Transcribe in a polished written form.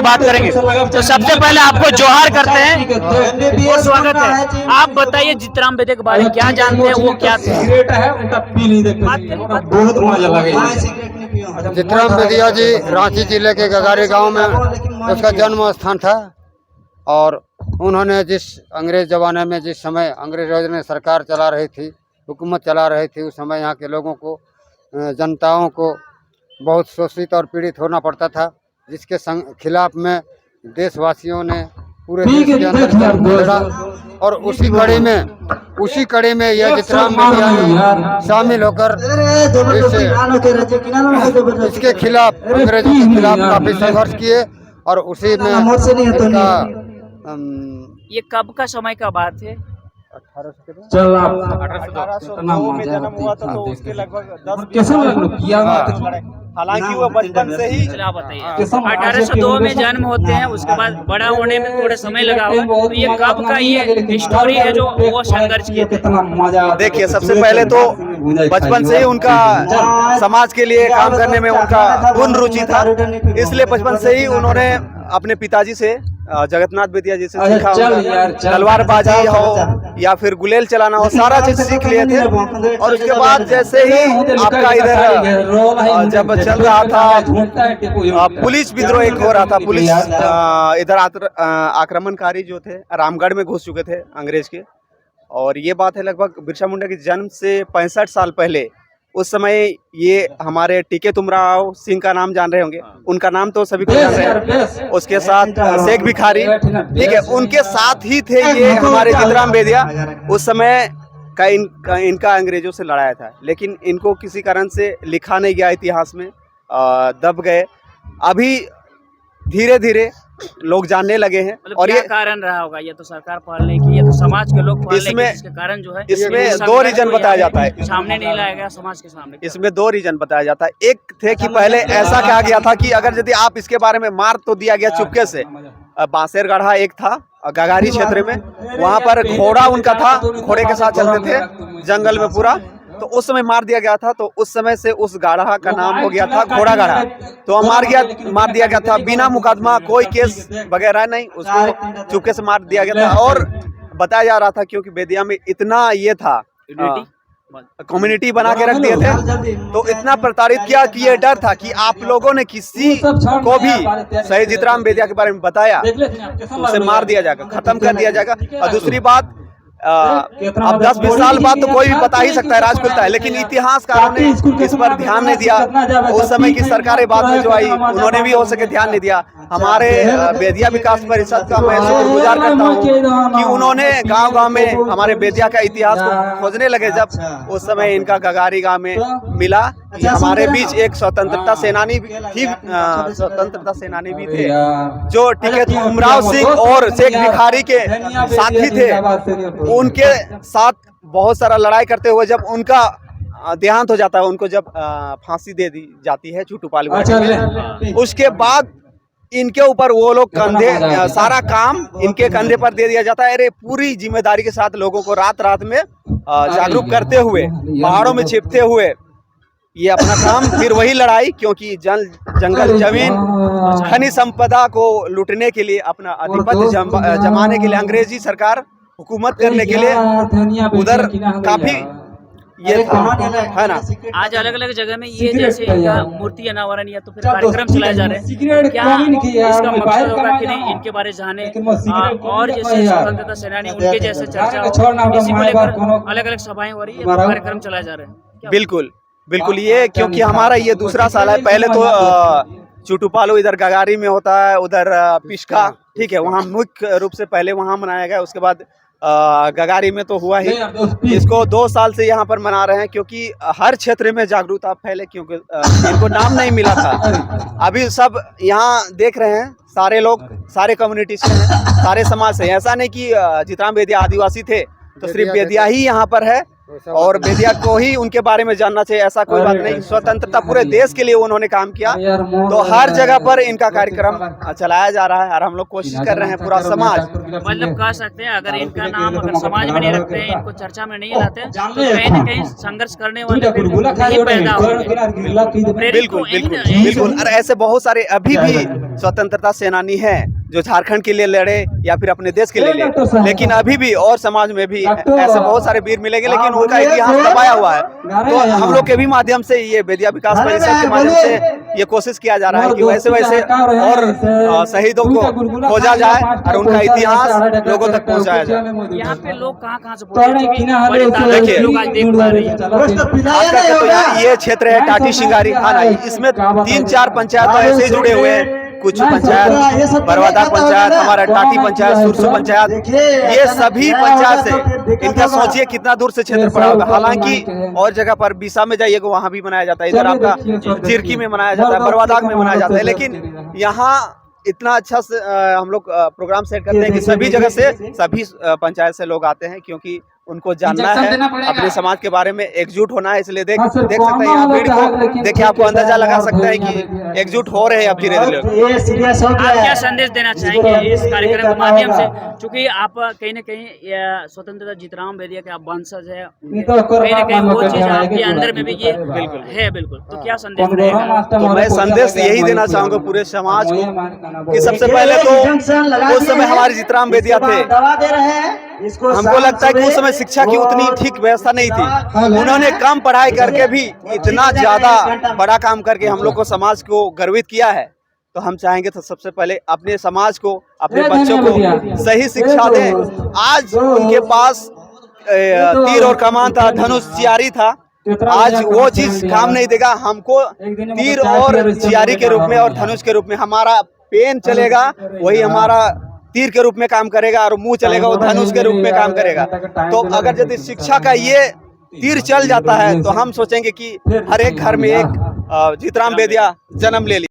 बात करेंगे। तो सबसे पहले आपको जोहार करते हैं और स्वागत है। आप बताइए जीतराम बेदिया के बारे में क्या जानते हैं, वो क्या थे? बहुत मजा लगे। जीतराम बेदिया जी रांची जिले के गगारी गांव में उसका जन्म स्थान था और उन्होंने जिस अंग्रेज जमाने में जिस समय अंग्रेजों ने सरकार चला रही थी, हुकूमत चला रही थी, उस समय यहाँ के लोगों को, जनताओं को बहुत शोषित और पीड़ित होना पड़ता था, जिसके खिलाफ में देशवासियों ने पूरे देश के अंदर लड़ा और उसी कड़ी में यह जीतराम बेदिया शामिल होकर इसके खिलाफ, अंग्रेजों के खिलाफ काफी संघर्ष किए और उसी में इनका ये कब का समय का बात है? 1802 में जन्म हुआ था, तो उसके लगभग 10 हालांकि वो बचपन से ही। चलिए आप बताइए, 1802 में जन्म होते हैं, उसके बाद बड़ा होने में थोड़ा समय लगा हुआ, तो ये कब का ये स्टोरी है जो वो संघर्ष किए थे? देखिए, सबसे पहले तो बचपन से ही उनका समाज के लिए काम करने में उनका पूर्ण रुचि था, इसलिए बचपन से ही उन्होंने अपने पिताजी से, जगन्नाथ बेदिया जी से सीखा। तलवारबाजी हो या फिर गुलेल चलाना हो, सारा चीज सीख लिए थे। और उसके बाद जैसे ही आपका इधर जब चल रहा था, पुलिस विद्रोह एक हो रहा था, पुलिस इधर आक्रमणकारी जो थे रामगढ़ में घुस चुके थे अंग्रेज के। और ये बात है लगभग बिरसा मुंडा के जन्म से 65 साल पहले। उस समय ये हमारे टीके तुमराव सिंह का नाम जान रहे होंगे, उनका नाम तो सभी को जान रहे हैं। उसके साथ शेख भिखारी, ठीक है, उनके साथ ही थे ये हमारे जीतराम बेदिया। उस समय का इनका अंग्रेजों से लड़ाया था, लेकिन इनको किसी कारण से लिखा नहीं गया इतिहास में, दब गए। अभी धीरे धीरे लोग जानने लगे हैं। मतलब और क्या ये कारण रहा होगा? ये तो सरकार पालने की, ये तो समाज के लोग पालने की, इसके कारण जो है इसमें 2 रीजन बताया जाता है। सामने नहीं लाया गया समाज के सामने। इसमें 2 रीजन बताया जाता है। एक थे कि पहले ऐसा कहा गया था कि अगर यदि आप इसके बारे में मार तो दिया गया चुपके से। बांसेरगढ़ा एक था गगारी क्षेत्र में, वहां पर घोड़ा उनका था, घोड़े के साथ चलते थे जंगल में पूरा, तो उस समय मार दिया गया था। तो उस समय से उस गाढ़ा का नाम हो गया था घोड़ा गाढ़ा। तो मार दिया गया था बिना मुकदमा, कोई केस वगैरह नहीं, उसको चुपके से मार दिया गया था। और बताया जा रहा था क्योंकि बेदिया में इतना ये था, कम्युनिटी बना के रख दिए थे, तो इतना प्रताड़ित किया कि ये डर था कि आप लोगों ने किसी को भी शहीद जीतराम बेदिया के बारे में बताया तो उसे मार दिया जाएगा, खत्म कर दिया जाएगा। और दूसरी बात, अब 10-20 साल बाद तो कोई भी बता ही सकता है, राज खुलता है, लेकिन इतिहासकारों ने इस पर ध्यान नहीं दिया। उस समय की सरकारें बाद में जो आई, उन्होंने भी हो सके ध्यान नहीं दिया। हमारे बेदिया विकास परिषद का मैं शुक्रगुजार करता हूँ कि उन्होंने गांव-गांव में हमारे बेदिया का इतिहास को खोजने लगे। जब उस समय इनका गगारी गांव में मिला कि हमारे बीच एक स्वतंत्रता सेनानी भी थे, जो टीके तुमराव सिंह और शेख भिखारी के साथी थे। उनके साथ बहुत सारा लड़ाई करते हुए जब उनका देहांत हो जाता है, उनको जब फांसी दे दी जाती है चूटूपाली में, उसके बाद इनके ऊपर वो लोग सारा काम इनके कंधे पर दे दिया जाता है। अरे पूरी जिम्मेदारी के साथ लोगों को रात में जागरूक करते हुए, पहाड़ों में छिपते हुए ये अपना काम, फिर वही लड़ाई, क्योंकि जंगल जमीन खनिज संपदा को लूटने के लिए, अपना आधिपत्य जमाने के लिए, अंग्रेजी सरकार हुकूमत करने के लिए उधर काफी ये था, है ना। आज अलग अलग जगह में ये जैसे मूर्ति अनावरण या तो फिर कार्यक्रम चलाए जा रहे हैं, क्या इसका मकसद होगा कि नहीं इनके बारे जाने और जैसे स्वतंत्रता सेनानी उनके जैसे चर्चा हो, इसी को लेकर अलग अलग सभाएं हो रही है, कार्यक्रम चलाए जा रहे हैं? बिल्कुल ये, क्योंकि हमारा ये दूसरा साल है। पहले तो चूटूपालू इधर गगारी में होता है, उधर पिस्का, ठीक है, वहाँ मुख्य रूप से पहले वहाँ मनाया गया। उसके बाद गगारी में तो हुआ ही। इसको 2 साल से यहाँ पर मना रहे हैं, क्योंकि हर क्षेत्र में जागरूकता फैले, क्योंकि इनको नाम नहीं मिला था। अभी सब यहाँ देख रहे हैं, सारे लोग सारे कम्युनिटी से हैं, सारे समाज से। ऐसा नहीं कि जीतराम बेदिया आदिवासी थे तो सिर्फ बेदिया ही यहाँ पर है, और बेदिया को ही उनके बारे में जानना चाहिए, ऐसा कोई बात नहीं। स्वतंत्रता पूरे देश के लिए उन्होंने काम किया, तो हर जगह पर इनका कार्यक्रम चलाया जा रहा है और हम लोग कोशिश कर रहे हैं पूरा समाज, मतलब कह सकते हैं अगर इनका नाम अगर समाज में नहीं रखते हैं, इनको चर्चा में नहीं लाते हैं, तो कहीं न कहीं संघर्ष करने वाले नहीं पैदा होंगे। बिल्कुल बिल्कुल बिल्कुल। और ऐसे बहुत सारे अभी भी स्वतंत्रता सेनानी हैं जो झारखंड के लिए लड़े या फिर अपने देश के लिए लड़े, लेकिन अभी भी और समाज में भी ऐसे बहुत सारे वीर मिलेंगे, लेकिन उनका इतिहास दबाया हुआ है। तो हम लोग के भी माध्यम से, ये बेदिया विकास परिषद के माध्यम से ये कोशिश किया जा रहा है कि वैसे वैसे और शहीदों को खोजा जाए और उनका इतिहास लोगों तक पहुँचाया जाए। यहाँ पे लोग कहाँ से देखिए लोग आज देख पा रहे हैं, खास करके तो यहाँ ये क्षेत्र है टाटी सिंगारी थाना, इसमें 3-4 पंचायत तो ऐसे ही जुड़े हुए हैं। कुछ पंचायत, बरवादा पंचायत, हमारा टाटी पंचायत, सुरसु पंचायत, ये सभी पंचायत से इनका सोचिए कितना दूर से क्षेत्र पड़ा होगा। हालांकि और जगह पर बीसा में जाइएगा वहाँ भी मनाया जाता है, इधर आपका चिरकी में मनाया जाता है, बरवादा में मनाया जाता है, लेकिन यहाँ इतना अच्छा से हम लोग प्रोग्राम सेट करते हैं कि सभी जगह से, सभी पंचायत से लोग आते हैं, क्योंकि उनको जानना है अपने समाज के बारे में, एकजुट होना है। इसलिए देख सकते हैं यहाँ भीड़ को, देखिए आपको अंदाजा लगा सकते हैं कि एकजुट हो रहे हैं अब धीरे धीरे। आप क्या संदेश देना चाहेंगे इस कार्यक्रम के माध्यम से, क्योंकि आप कहीं न कहीं स्वतंत्रता जीतराम बेदिया के आप वंशज है, कहीं न कहीं वो चीज आपके अंदर में भी ये बिल्कुल है, बिल्कुल, तो क्या संदेश रहेगा? तो मैं संदेश यही देना चाहूंगा पूरे समाज को कि सबसे पहले तो उस समय हमारे जीतराम बेदिया थे, हमको लगता है कि उस समय शिक्षा की उतनी ठीक व्यवस्था नहीं थी, उन्होंने कम पढ़ाई करके भी इतना ज्यादा बड़ा काम करके हम लोग को, समाज को गर्वित किया है। तो हम चाहेंगे तो सबसे पहले अपने समाज को, अपने बच्चों को सही शिक्षा दें। आज उनके पास तीर और कमान था, धनुष चियारी था, आज वो चीज काम नहीं देगा। हमको तीर और चियारी के रूप में और धनुष के रूप में हमारा पेन चलेगा, वही हमारा तीर के रूप में काम करेगा, और मुंह चलेगा वो धनुष के रूप में काम करेगा। तो अगर यदि शिक्षा का ये तीर चल जाता है तो हम सोचेंगे कि हर एक घर में एक जीतराम बेदिया जन्म ले लिया।